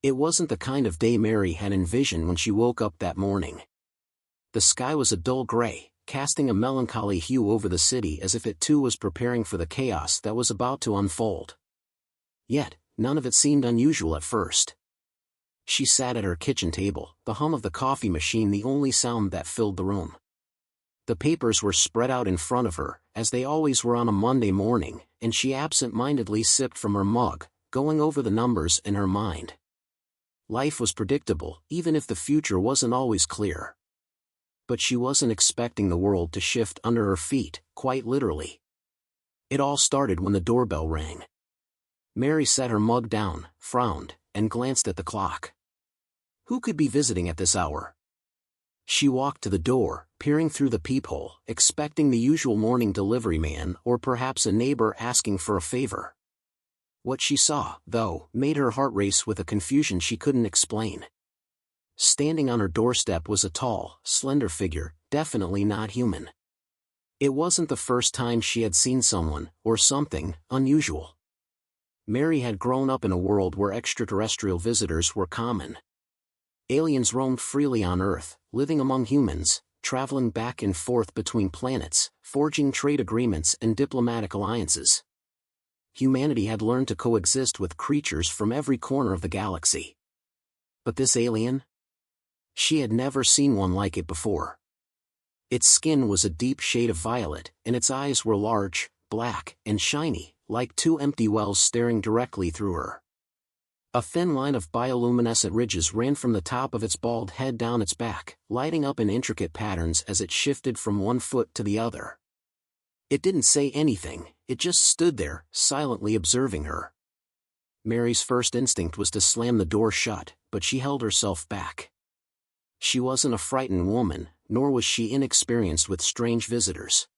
It wasn't the kind of day Mary had envisioned when she woke up that morning. The sky was a dull gray, casting a melancholy hue over the city as if it too was preparing for the chaos that was about to unfold. Yet, none of it seemed unusual at first. She sat at her kitchen table, the hum of the coffee machine the only sound that filled the room. The papers were spread out in front of her, as they always were on a Monday morning, and she absent-mindedly sipped from her mug, going over the numbers in her mind. Life was predictable, even if the future wasn't always clear. But she wasn't expecting the world to shift under her feet, quite literally. It all started when the doorbell rang. Mary set her mug down, frowned, and glanced at the clock. Who could be visiting at this hour? She walked to the door, peering through the peephole, expecting the usual morning delivery man or perhaps a neighbor asking for a favor. What she saw, though, made her heart race with a confusion she couldn't explain. Standing on her doorstep was a tall, slender figure, definitely not human. It wasn't the first time she had seen someone, or something, unusual. Mary had grown up in a world where extraterrestrial visitors were common. Aliens roamed freely on Earth, living among humans, traveling back and forth between planets, forging trade agreements and diplomatic alliances. Humanity had learned to coexist with creatures from every corner of the galaxy. But this alien? She had never seen one like it before. Its skin was a deep shade of violet, and its eyes were large, black, and shiny, like two empty wells staring directly through her. A thin line of bioluminescent ridges ran from the top of its bald head down its back, lighting up in intricate patterns as it shifted from one foot to the other. It didn't say anything, it just stood there, silently observing her. Mary's first instinct was to slam the door shut, but she held herself back. She wasn't a frightened woman, nor was she inexperienced with strange visitors.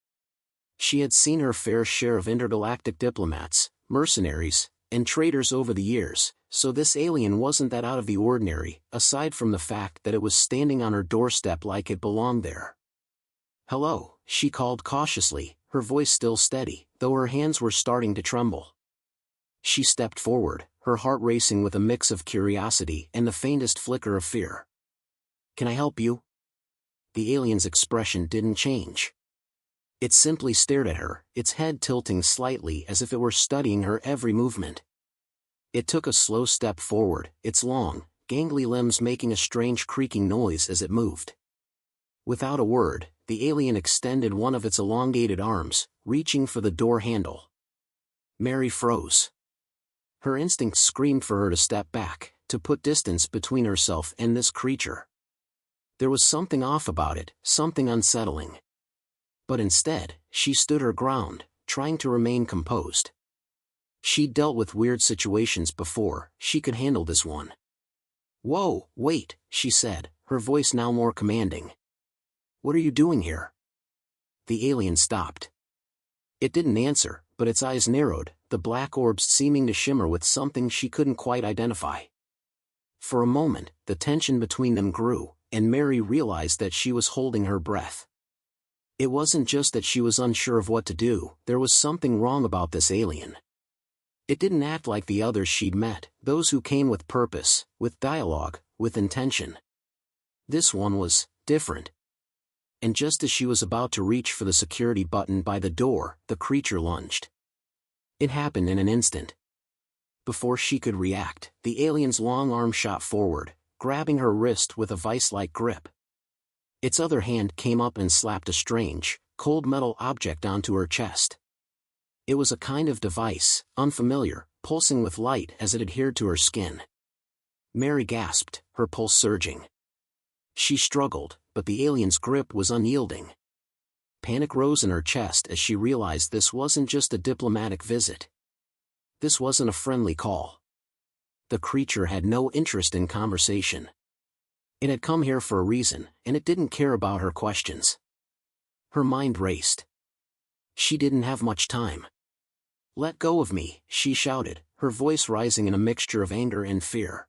She had seen her fair share of intergalactic diplomats, mercenaries, and traitors over the years, so this alien wasn't that out of the ordinary, aside from the fact that it was standing on her doorstep like it belonged there. "Hello," she called cautiously, her voice still steady, though her hands were starting to tremble. She stepped forward, her heart racing with a mix of curiosity and the faintest flicker of fear. "Can I help you?" The alien's expression didn't change. It simply stared at her, its head tilting slightly as if it were studying her every movement. It took a slow step forward, its long, gangly limbs making a strange creaking noise as it moved. Without a word, the alien extended one of its elongated arms, reaching for the door handle. Mary froze. Her instinct screamed for her to step back, to put distance between herself and this creature. There was something off about it, something unsettling. But instead, she stood her ground, trying to remain composed. She'd dealt with weird situations before, she could handle this one. "Whoa, wait," she said, her voice now more commanding. "What are you doing here?" The alien stopped. It didn't answer, but its eyes narrowed, the black orbs seeming to shimmer with something she couldn't quite identify. For a moment, the tension between them grew, and Mary realized that she was holding her breath. It wasn't just that she was unsure of what to do, there was something wrong about this alien. It didn't act like the others she'd met, those who came with purpose, with dialogue, with intention. This one was different. And just as she was about to reach for the security button by the door, the creature lunged. It happened in an instant. Before she could react, the alien's long arm shot forward, grabbing her wrist with a vice-like grip. Its other hand came up and slapped a strange, cold metal object onto her chest. It was a kind of device, unfamiliar, pulsing with light as it adhered to her skin. Mary gasped, her pulse surging. She struggled, but the alien's grip was unyielding. Panic rose in her chest as she realized this wasn't just a diplomatic visit. This wasn't a friendly call. The creature had no interest in conversation. It had come here for a reason, and it didn't care about her questions. Her mind raced. She didn't have much time. "Let go of me," she shouted, her voice rising in a mixture of anger and fear.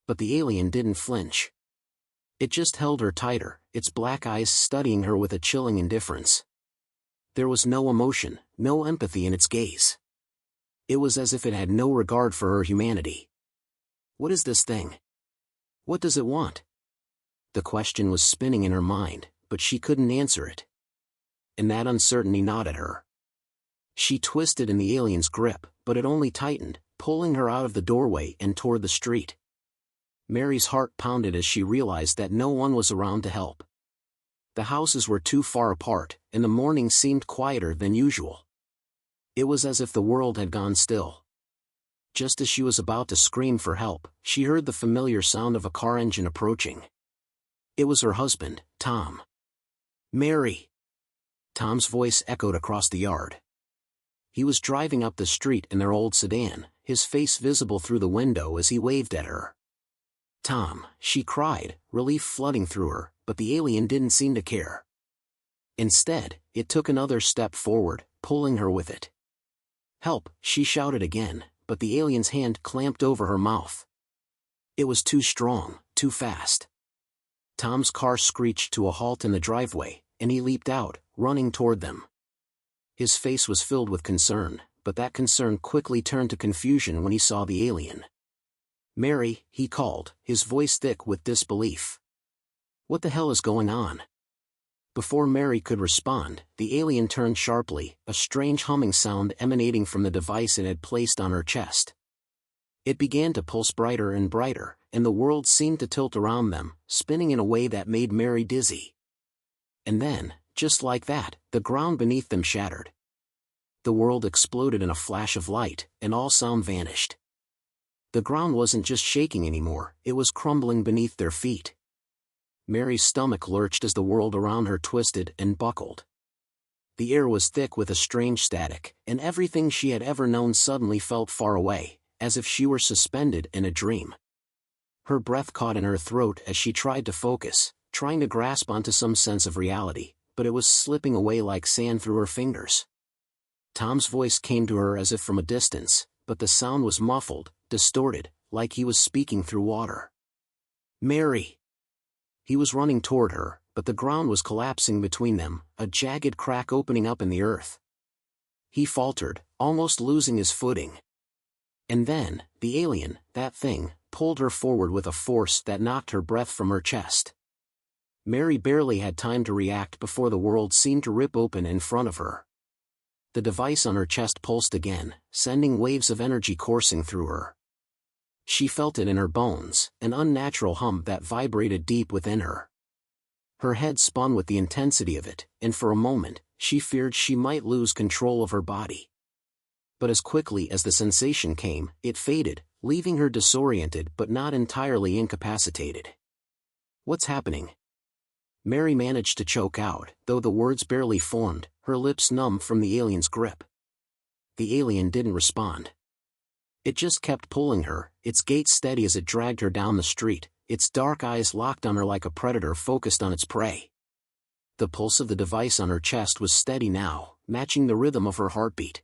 But the alien didn't flinch. It just held her tighter, its black eyes studying her with a chilling indifference. There was no emotion, no empathy in its gaze. It was as if it had no regard for her humanity. What is this thing? What does it want? The question was spinning in her mind, but she couldn't answer it. And that uncertainty gnawed at her. She twisted in the alien's grip, but it only tightened, pulling her out of the doorway and toward the street. Mary's heart pounded as she realized that no one was around to help. The houses were too far apart, and the morning seemed quieter than usual. It was as if the world had gone still. Just as she was about to scream for help, she heard the familiar sound of a car engine approaching. It was her husband, Tom. "Mary!" Tom's voice echoed across the yard. He was driving up the street in their old sedan, his face visible through the window as he waved at her. "Tom," she cried, relief flooding through her, but the alien didn't seem to care. Instead, it took another step forward, pulling her with it. "Help!" she shouted again, but the alien's hand clamped over her mouth. It was too strong, too fast. Tom's car screeched to a halt in the driveway, and he leaped out, running toward them. His face was filled with concern, but that concern quickly turned to confusion when he saw the alien. "Mary," he called, his voice thick with disbelief. "What the hell is going on?" Before Mary could respond, the alien turned sharply, a strange humming sound emanating from the device it had placed on her chest. It began to pulse brighter and brighter, and the world seemed to tilt around them, spinning in a way that made Mary dizzy. And then, just like that, the ground beneath them shattered. The world exploded in a flash of light, and all sound vanished. The ground wasn't just shaking anymore, it was crumbling beneath their feet. Mary's stomach lurched as the world around her twisted and buckled. The air was thick with a strange static, and everything she had ever known suddenly felt far away, as if she were suspended in a dream. Her breath caught in her throat as she tried to focus, trying to grasp onto some sense of reality, but it was slipping away like sand through her fingers. Tom's voice came to her as if from a distance, but the sound was muffled, distorted, like he was speaking through water. "Mary!" He was running toward her, but the ground was collapsing between them, a jagged crack opening up in the earth. He faltered, almost losing his footing. And then, the alien, that thing, pulled her forward with a force that knocked her breath from her chest. Mary barely had time to react before the world seemed to rip open in front of her. The device on her chest pulsed again, sending waves of energy coursing through her. She felt it in her bones, an unnatural hum that vibrated deep within her. Her head spun with the intensity of it, and for a moment, she feared she might lose control of her body. But as quickly as the sensation came, it faded, leaving her disoriented but not entirely incapacitated. "What's happening?" Mary managed to choke out, though the words barely formed, her lips numb from the alien's grip. The alien didn't respond. It just kept pulling her, its gait steady as it dragged her down the street, its dark eyes locked on her like a predator focused on its prey. The pulse of the device on her chest was steady now, matching the rhythm of her heartbeat.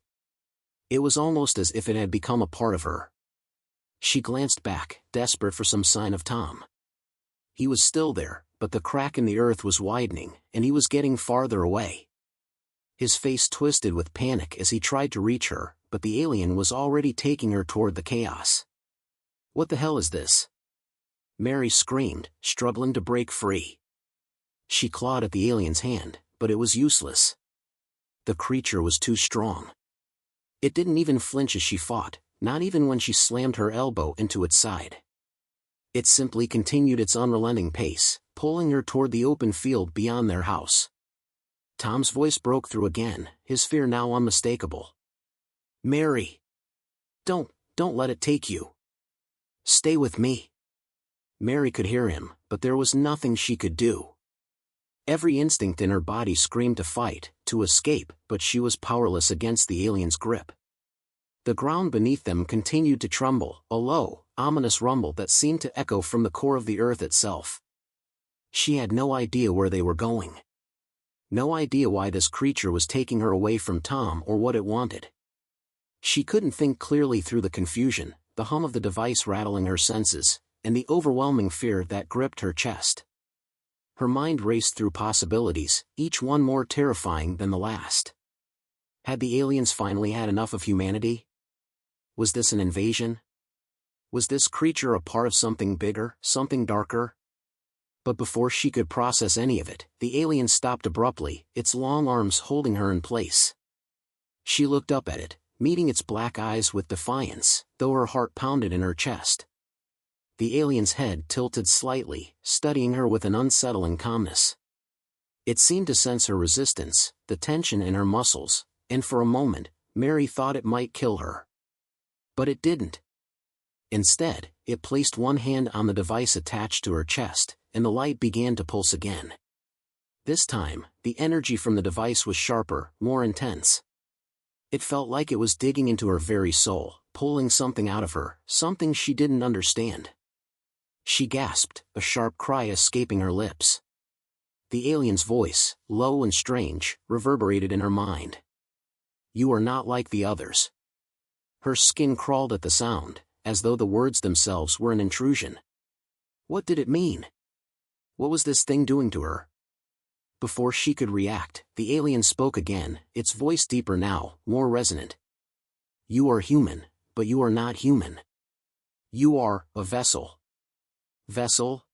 It was almost as if it had become a part of her. She glanced back, desperate for some sign of Tom. He was still there, but the crack in the earth was widening, and he was getting farther away. His face twisted with panic as he tried to reach her, but the alien was already taking her toward the chaos. "What the hell is this?" Mary screamed, struggling to break free. She clawed at the alien's hand, but it was useless. The creature was too strong. It didn't even flinch as she fought, not even when she slammed her elbow into its side. It simply continued its unrelenting pace, pulling her toward the open field beyond their house. Tom's voice broke through again, his fear now unmistakable. "Mary! Don't let it take you. Stay with me." Mary could hear him, but there was nothing she could do. Every instinct in her body screamed to fight, to escape, but she was powerless against the alien's grip. The ground beneath them continued to tremble, a low, ominous rumble that seemed to echo from the core of the earth itself. She had no idea where they were going. No idea why this creature was taking her away from Tom or what it wanted. She couldn't think clearly through the confusion, the hum of the device rattling her senses, and the overwhelming fear that gripped her chest. Her mind raced through possibilities, each one more terrifying than the last. Had the aliens finally had enough of humanity? Was this an invasion? Was this creature a part of something bigger, something darker? But before she could process any of it, the alien stopped abruptly, its long arms holding her in place. She looked up at it, meeting its black eyes with defiance, though her heart pounded in her chest. The alien's head tilted slightly, studying her with an unsettling calmness. It seemed to sense her resistance, the tension in her muscles, and for a moment, Mary thought it might kill her. But it didn't. Instead, it placed one hand on the device attached to her chest, and the light began to pulse again. This time, the energy from the device was sharper, more intense. It felt like it was digging into her very soul, pulling something out of her, something she didn't understand. She gasped, a sharp cry escaping her lips. The alien's voice, low and strange, reverberated in her mind. "You are not like the others." Her skin crawled at the sound, as though the words themselves were an intrusion. What did it mean? What was this thing doing to her? Before she could react, the alien spoke again, its voice deeper now, more resonant. "You are human, but you are not human. You are a vessel." Vessel?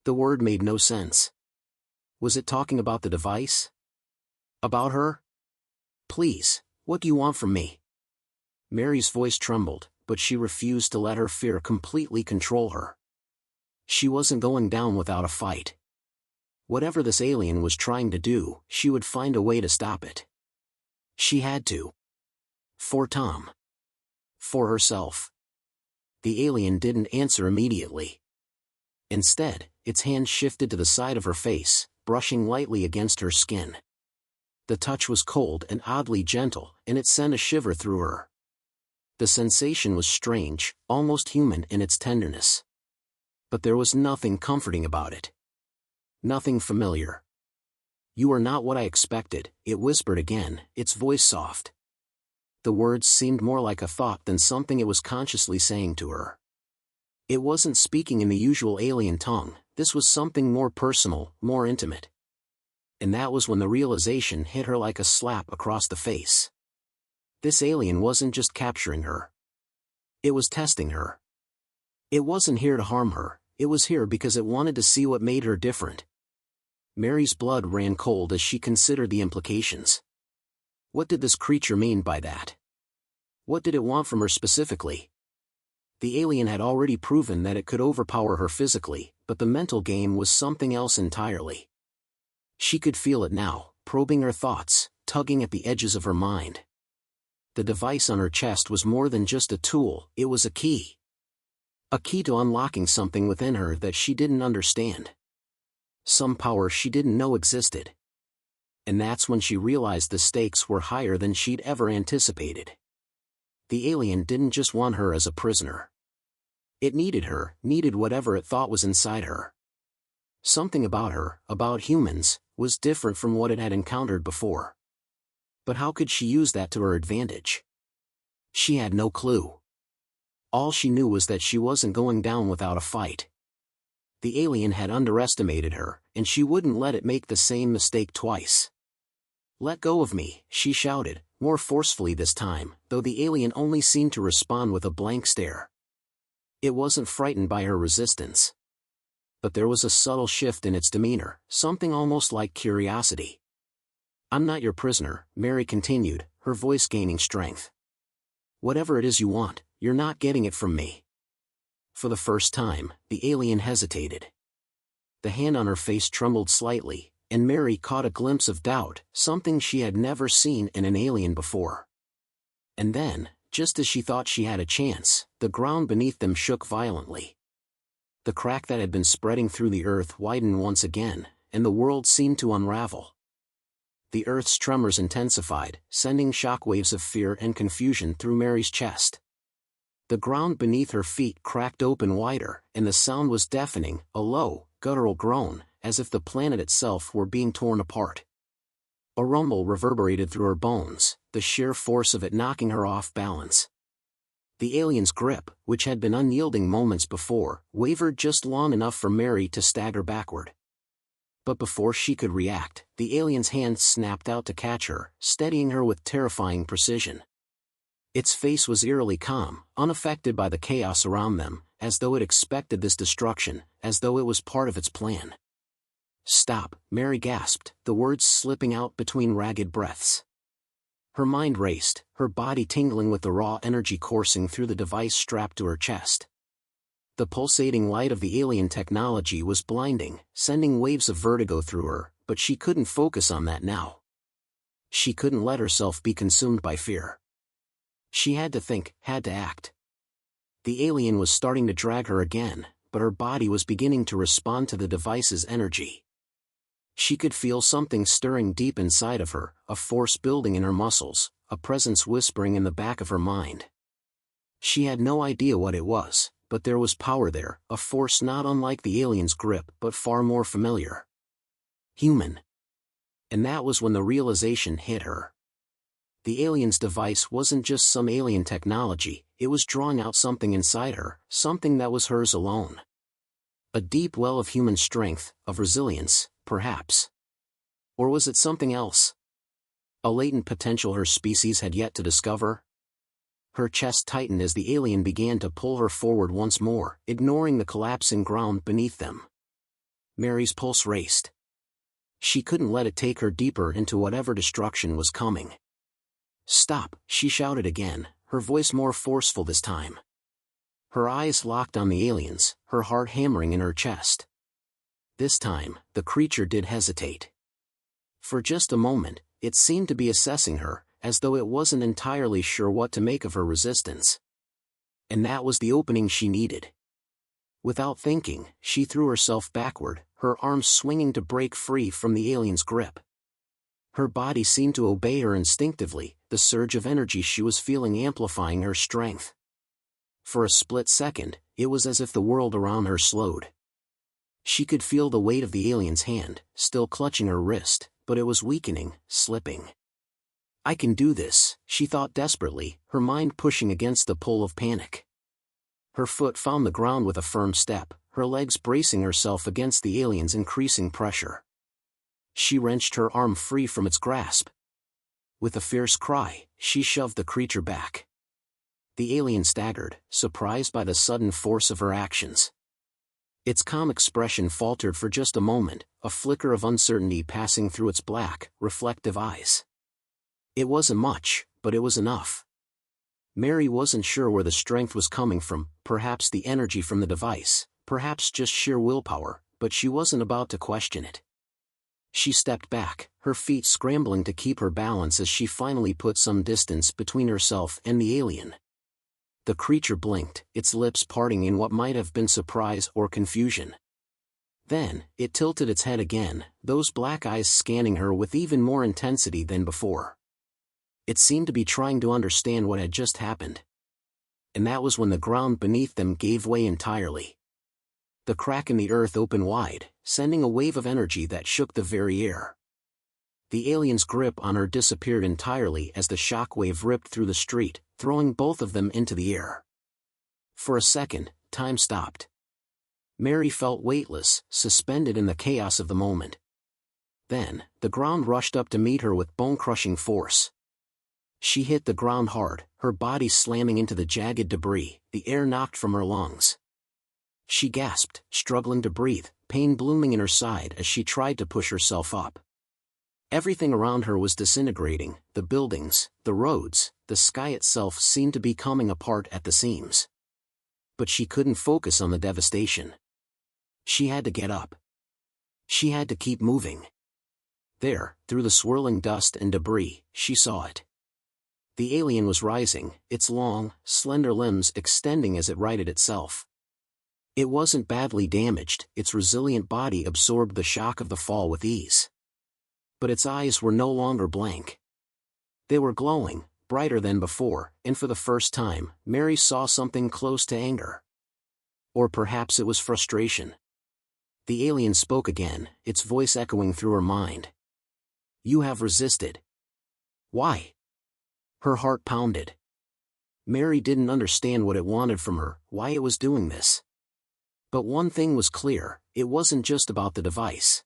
The word made no sense. Was it talking about the device? About her? "Please, what do you want from me?" Mary's voice trembled, but she refused to let her fear completely control her. She wasn't going down without a fight. Whatever this alien was trying to do, she would find a way to stop it. She had to. For Tom. For herself. The alien didn't answer immediately. Instead, its hand shifted to the side of her face, brushing lightly against her skin. The touch was cold and oddly gentle, and it sent a shiver through her. The sensation was strange, almost human in its tenderness. But there was nothing comforting about it. Nothing familiar. "You are not what I expected," it whispered again, its voice soft. The words seemed more like a thought than something it was consciously saying to her. It wasn't speaking in the usual alien tongue, this was something more personal, more intimate. And that was when the realization hit her like a slap across the face. This alien wasn't just capturing her. It was testing her. It wasn't here to harm her, it was here because it wanted to see what made her different. Mary's blood ran cold as she considered the implications. What did this creature mean by that? What did it want from her specifically? The alien had already proven that it could overpower her physically, but the mental game was something else entirely. She could feel it now, probing her thoughts, tugging at the edges of her mind. The device on her chest was more than just a tool, it was a key. A key to unlocking something within her that she didn't understand. Some power she didn't know existed. And that's when she realized the stakes were higher than she'd ever anticipated. The alien didn't just want her as a prisoner. It needed her, needed whatever it thought was inside her. Something about her, about humans, was different from what it had encountered before. But how could she use that to her advantage? She had no clue. All she knew was that she wasn't going down without a fight. The alien had underestimated her, and she wouldn't let it make the same mistake twice. "Let go of me," she shouted, more forcefully this time, though the alien only seemed to respond with a blank stare. It wasn't frightened by her resistance. But there was a subtle shift in its demeanor, something almost like curiosity. "I'm not your prisoner," Mary continued, her voice gaining strength. "Whatever it is you want, you're not getting it from me." For the first time, the alien hesitated. The hand on her face trembled slightly, and Mary caught a glimpse of doubt, something she had never seen in an alien before. And then, just as she thought she had a chance, the ground beneath them shook violently. The crack that had been spreading through the earth widened once again, and the world seemed to unravel. The earth's tremors intensified, sending shockwaves of fear and confusion through Mary's chest. The ground beneath her feet cracked open wider, and the sound was deafening, a low, guttural groan, as if the planet itself were being torn apart. A rumble reverberated through her bones, the sheer force of it knocking her off balance. The alien's grip, which had been unyielding moments before, wavered just long enough for Mary to stagger backward. But before she could react, the alien's hand snapped out to catch her, steadying her with terrifying precision. Its face was eerily calm, unaffected by the chaos around them, as though it expected this destruction, as though it was part of its plan. "Stop," Mary gasped, the words slipping out between ragged breaths. Her mind raced, her body tingling with the raw energy coursing through the device strapped to her chest. The pulsating light of the alien technology was blinding, sending waves of vertigo through her, but she couldn't focus on that now. She couldn't let herself be consumed by fear. She had to think, had to act. The alien was starting to drag her again, but her body was beginning to respond to the device's energy. She could feel something stirring deep inside of her, a force building in her muscles, a presence whispering in the back of her mind. She had no idea what it was, but there was power there, a force not unlike the alien's grip but far more familiar. Human. And that was when the realization hit her. The alien's device wasn't just some alien technology, it was drawing out something inside her, something that was hers alone. A deep well of human strength, of resilience, perhaps. Or was it something else? A latent potential her species had yet to discover? Her chest tightened as the alien began to pull her forward once more, ignoring the collapsing ground beneath them. Mary's pulse raced. She couldn't let it take her deeper into whatever destruction was coming. "Stop," she shouted again, her voice more forceful this time. Her eyes locked on the alien's, her heart hammering in her chest. This time, the creature did hesitate. For just a moment, it seemed to be assessing her, as though it wasn't entirely sure what to make of her resistance. And that was the opening she needed. Without thinking, she threw herself backward, her arms swinging to break free from the alien's grip. Her body seemed to obey her instinctively, the surge of energy she was feeling amplifying her strength. For a split second, it was as if the world around her slowed. She could feel the weight of the alien's hand, still clutching her wrist, but it was weakening, slipping. "I can do this," she thought desperately, her mind pushing against the pull of panic. Her foot found the ground with a firm step, her legs bracing herself against the alien's increasing pressure. She wrenched her arm free from its grasp. With a fierce cry, she shoved the creature back. The alien staggered, surprised by the sudden force of her actions. Its calm expression faltered for just a moment, a flicker of uncertainty passing through its black, reflective eyes. It wasn't much, but it was enough. Mary wasn't sure where the strength was coming from, perhaps the energy from the device, perhaps just sheer willpower, but she wasn't about to question it. She stepped back, her feet scrambling to keep her balance as she finally put some distance between herself and the alien. The creature blinked, its lips parting in what might have been surprise or confusion. Then, it tilted its head again, those black eyes scanning her with even more intensity than before. It seemed to be trying to understand what had just happened. And that was when the ground beneath them gave way entirely. The crack in the earth opened wide, sending a wave of energy that shook the very air. The alien's grip on her disappeared entirely as the shock wave ripped through the street, throwing both of them into the air. For a second, time stopped. Mary felt weightless, suspended in the chaos of the moment. Then, the ground rushed up to meet her with bone-crushing force. She hit the ground hard, her body slamming into the jagged debris, the air knocked from her lungs. She gasped, struggling to breathe, pain blooming in her side as she tried to push herself up. Everything around her was disintegrating, the buildings, the roads, the sky itself seemed to be coming apart at the seams. But she couldn't focus on the devastation. She had to get up. She had to keep moving. There, through the swirling dust and debris, she saw it. The alien was rising, its long, slender limbs extending as it righted itself. It wasn't badly damaged, its resilient body absorbed the shock of the fall with ease. But its eyes were no longer blank. They were glowing, brighter than before, and for the first time, Mary saw something close to anger. Or perhaps it was frustration. The alien spoke again, its voice echoing through her mind. "You have resisted. Why?" Her heart pounded. Mary didn't understand what it wanted from her, why it was doing this. But one thing was clear, it wasn't just about the device.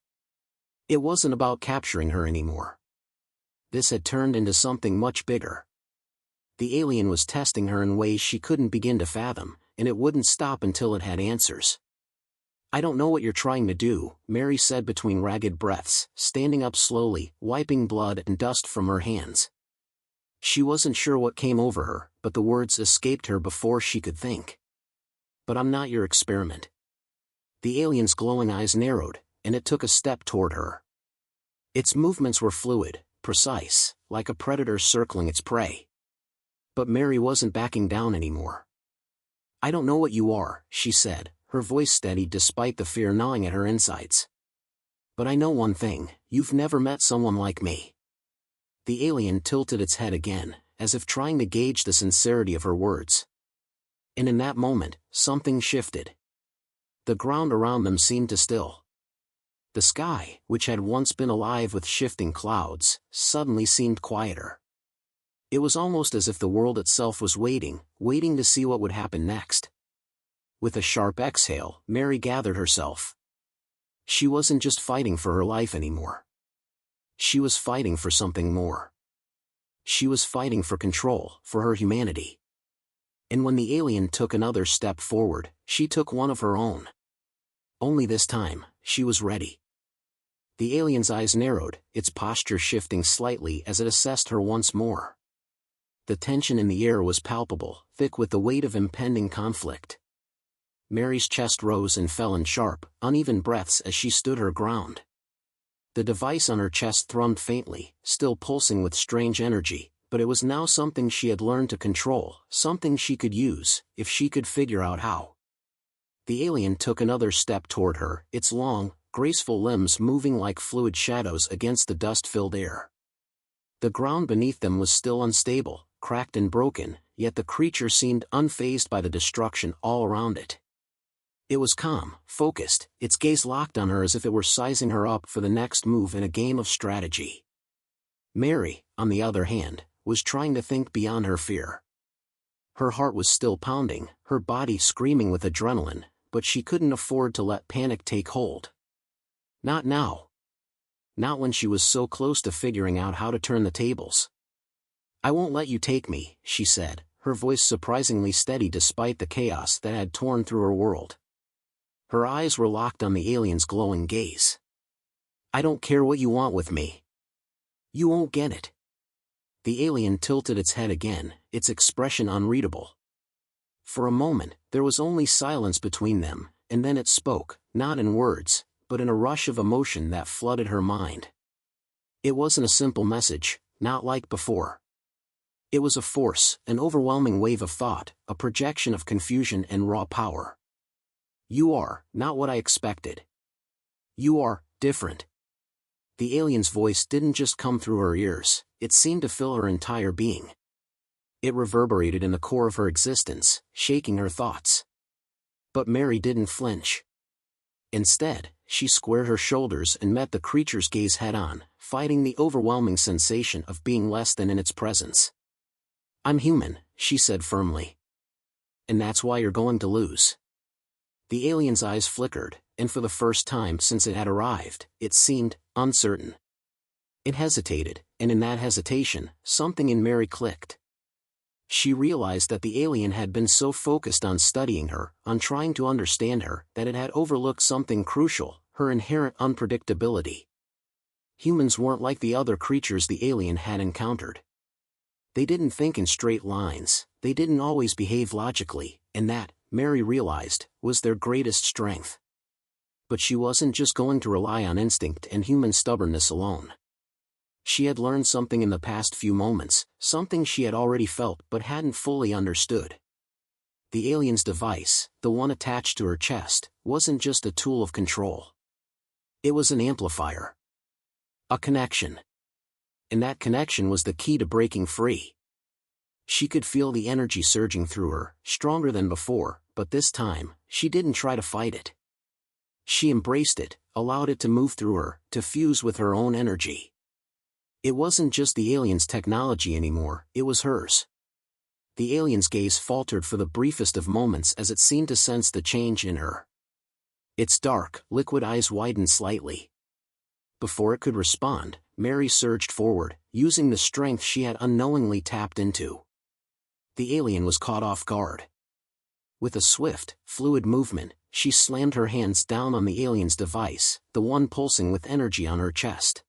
It wasn't about capturing her anymore. This had turned into something much bigger. The alien was testing her in ways she couldn't begin to fathom, and it wouldn't stop until it had answers. "I don't know what you're trying to do," Mary said between ragged breaths, standing up slowly, wiping blood and dust from her hands. She wasn't sure what came over her, but the words escaped her before she could think. "But I'm not your experiment." The alien's glowing eyes narrowed, and it took a step toward her. Its movements were fluid, precise, like a predator circling its prey. But Mary wasn't backing down anymore. "I don't know what you are," she said, her voice steady despite the fear gnawing at her insides. "But I know one thing, you've never met someone like me." The alien tilted its head again, as if trying to gauge the sincerity of her words. And in that moment, something shifted. The ground around them seemed to still. The sky, which had once been alive with shifting clouds, suddenly seemed quieter. It was almost as if the world itself was waiting to see what would happen next. With a sharp exhale, Mary gathered herself. She wasn't just fighting for her life anymore. She was fighting for something more. She was fighting for control, for her humanity. And when the alien took another step forward, she took one of her own. Only this time, she was ready. The alien's eyes narrowed, its posture shifting slightly as it assessed her once more. The tension in the air was palpable, thick with the weight of impending conflict. Mary's chest rose and fell in sharp, uneven breaths as she stood her ground. The device on her chest thrummed faintly, still pulsing with strange energy, but it was now something she had learned to control, something she could use, if she could figure out how. The alien took another step toward her, its long, graceful limbs moving like fluid shadows against the dust-filled air. The ground beneath them was still unstable, cracked and broken, yet the creature seemed unfazed by the destruction all around it. It was calm, focused, its gaze locked on her as if it were sizing her up for the next move in a game of strategy. Mary, on the other hand, was trying to think beyond her fear. Her heart was still pounding, her body screaming with adrenaline, but she couldn't afford to let panic take hold. Not now. Not when she was so close to figuring out how to turn the tables. "I won't let you take me," she said, her voice surprisingly steady despite the chaos that had torn through her world. Her eyes were locked on the alien's glowing gaze. "I don't care what you want with me. You won't get it." The alien tilted its head again, its expression unreadable. For a moment, there was only silence between them, and then it spoke, not in words, but in a rush of emotion that flooded her mind. It wasn't a simple message, not like before. It was a force, an overwhelming wave of thought, a projection of confusion and raw power. "You are not what I expected. You are different." The alien's voice didn't just come through her ears, it seemed to fill her entire being. It reverberated in the core of her existence, shaking her thoughts. But Mary didn't flinch. Instead, she squared her shoulders and met the creature's gaze head-on, fighting the overwhelming sensation of being less than in its presence. "I'm human," she said firmly. "And that's why you're going to lose." The alien's eyes flickered, and for the first time since it had arrived, it seemed uncertain. It hesitated, and in that hesitation, something in Mary clicked. She realized that the alien had been so focused on studying her, on trying to understand her, that it had overlooked something crucial, her inherent unpredictability. Humans weren't like the other creatures the alien had encountered. They didn't think in straight lines, they didn't always behave logically, and that, Mary realized, was their greatest strength. But she wasn't just going to rely on instinct and human stubbornness alone. She had learned something in the past few moments, something she had already felt but hadn't fully understood. The alien's device, the one attached to her chest, wasn't just a tool of control. It was an amplifier. A connection. And that connection was the key to breaking free. She could feel the energy surging through her, stronger than before, but this time, she didn't try to fight it. She embraced it, allowed it to move through her, to fuse with her own energy. It wasn't just the alien's technology anymore, it was hers. The alien's gaze faltered for the briefest of moments as it seemed to sense the change in her. Its dark, liquid eyes widened slightly. Before it could respond, Mary surged forward, using the strength she had unknowingly tapped into. The alien was caught off guard. With a swift, fluid movement, she slammed her hands down on the alien's device, the one pulsing with energy on her chest.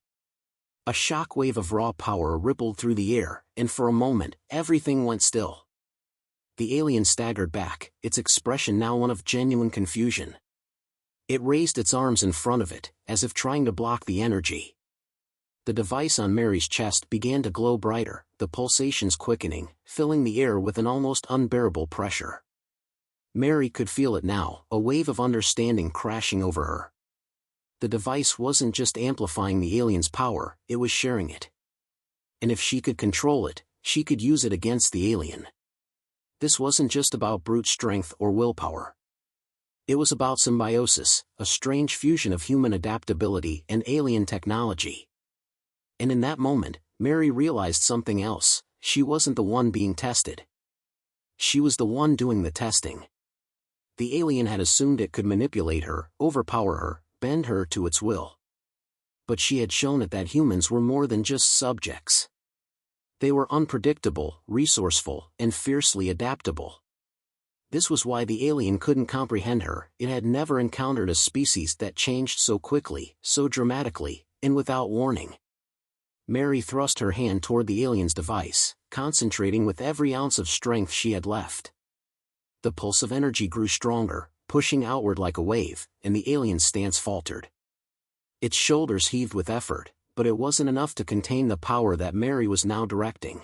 A shock wave of raw power rippled through the air, and for a moment, everything went still. The alien staggered back, its expression now one of genuine confusion. It raised its arms in front of it, as if trying to block the energy. The device on Mary's chest began to glow brighter, the pulsations quickening, filling the air with an almost unbearable pressure. Mary could feel it now, a wave of understanding crashing over her. The device wasn't just amplifying the alien's power, it was sharing it. And if she could control it, she could use it against the alien. This wasn't just about brute strength or willpower. It was about symbiosis, a strange fusion of human adaptability and alien technology. And in that moment, Mary realized something else: she wasn't the one being tested. She was the one doing the testing. The alien had assumed it could manipulate her, overpower her, bend her to its will. But she had shown it that humans were more than just subjects. They were unpredictable, resourceful, and fiercely adaptable. This was why the alien couldn't comprehend her. It had never encountered a species that changed so quickly, so dramatically, and without warning. Mary thrust her hand toward the alien's device, concentrating with every ounce of strength she had left. The pulse of energy grew stronger, pushing outward like a wave, and the alien's stance faltered. Its shoulders heaved with effort, but it wasn't enough to contain the power that Mary was now directing.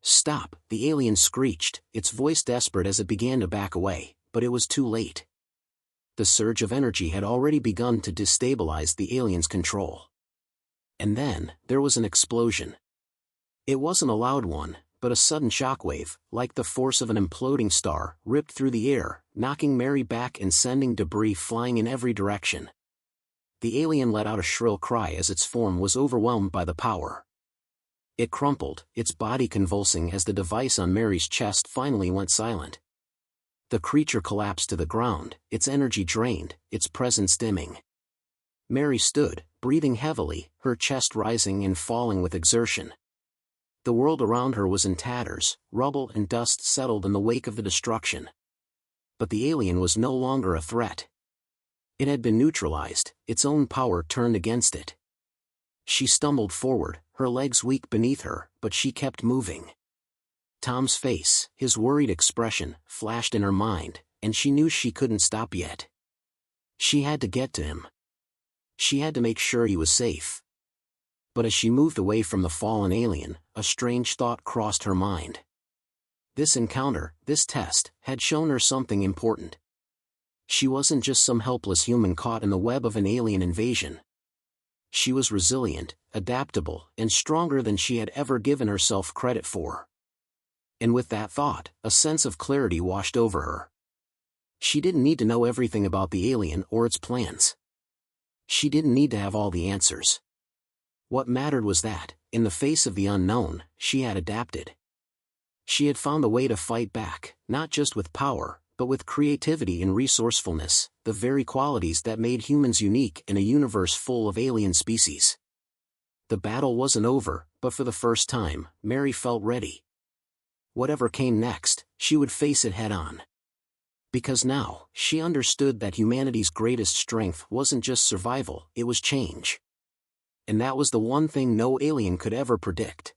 "Stop," the alien screeched, its voice desperate as it began to back away, but it was too late. The surge of energy had already begun to destabilize the alien's control. And then, there was an explosion. It wasn't a loud one, but a sudden shockwave, like the force of an imploding star, ripped through the air, knocking Mary back and sending debris flying in every direction. The alien let out a shrill cry as its form was overwhelmed by the power. It crumpled, its body convulsing as the device on Mary's chest finally went silent. The creature collapsed to the ground, its energy drained, its presence dimming. Mary stood, breathing heavily, her chest rising and falling with exertion. The world around her was in tatters, rubble and dust settled in the wake of the destruction. But the alien was no longer a threat. It had been neutralized, its own power turned against it. She stumbled forward, her legs weak beneath her, but she kept moving. Tom's face, his worried expression, flashed in her mind, and she knew she couldn't stop yet. She had to get to him. She had to make sure he was safe. But as she moved away from the fallen alien, a strange thought crossed her mind. This encounter, this test, had shown her something important. She wasn't just some helpless human caught in the web of an alien invasion. She was resilient, adaptable, and stronger than she had ever given herself credit for. And with that thought, a sense of clarity washed over her. She didn't need to know everything about the alien or its plans. She didn't need to have all the answers. What mattered was that, in the face of the unknown, she had adapted. She had found a way to fight back, not just with power, but with creativity and resourcefulness, the very qualities that made humans unique in a universe full of alien species. The battle wasn't over, but for the first time, Mary felt ready. Whatever came next, she would face it head-on. Because now, she understood that humanity's greatest strength wasn't just survival, it was change. And that was the one thing no alien could ever predict.